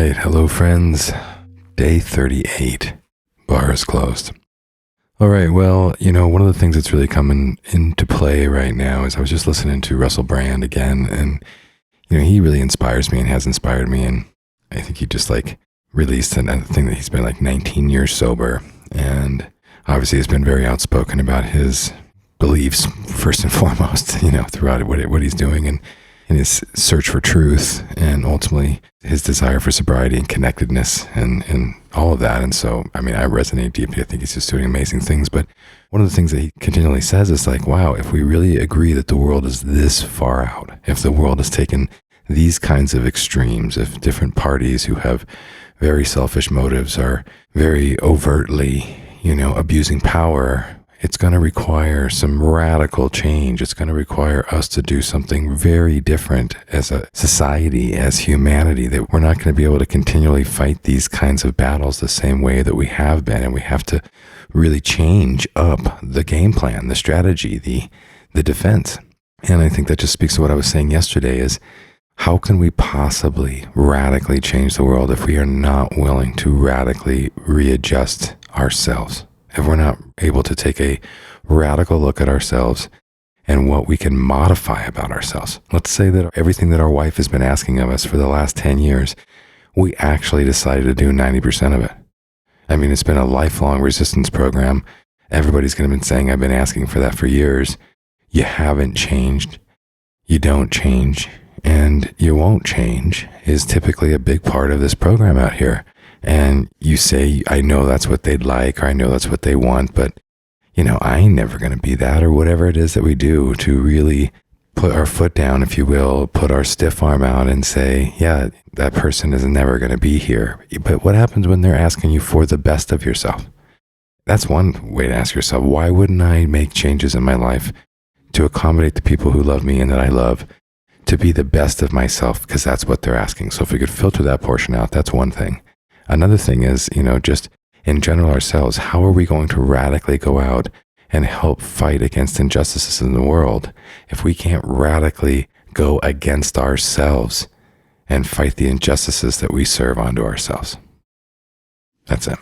right. Hello, friends. Day 38. Bar is closed. All right. Well, one of the things that's really coming into play right now is I was just listening to Russell Brand again, and, he really inspires me and has inspired me. And I think he just released another thing that he's been 19 years sober. And obviously has been very outspoken about his beliefs, first and foremost, throughout what he's doing and in his search for truth, and ultimately his desire for sobriety and connectedness and all of that. And so, I resonate deeply. I think he's just doing amazing things. But one of the things that he continually says is wow, if we really agree that the world is this far out, if the world has taken these kinds of extremes, if different parties who have very selfish motives are very overtly, abusing power, it's going to require some radical change. It's going to require us to do something very different as a society, as humanity, that we're not going to be able to continually fight these kinds of battles the same way that we have been. And we have to really change up the game plan, the strategy, the defense. And I think that just speaks to what I was saying yesterday is, how can we possibly radically change the world if we are not willing to radically readjust ourselves? If we're not able to take a radical look at ourselves and what we can modify about ourselves. Let's say that everything that our wife has been asking of us for the last 10 years, we actually decided to do 90% of it. It's been a lifelong resistance program. Everybody's going to be saying, I've been asking for that for years. You haven't changed. You don't change. And you won't change is typically a big part of this program out here. And you say, I know that's what they'd like, or I know that's what they want, but, I ain't never going to be that, or whatever it is that we do to really put our foot down, if you will, put our stiff arm out and say, yeah, that person is never going to be here. But what happens when they're asking you for the best of yourself? That's one way to ask yourself, why wouldn't I make changes in my life to accommodate the people who love me and that I love, to be the best of myself? Because that's what they're asking. So if we could filter that portion out, that's one thing. Another thing is, just in general ourselves, how are we going to radically go out and help fight against injustices in the world if we can't radically go against ourselves and fight the injustices that we serve onto ourselves? That's it.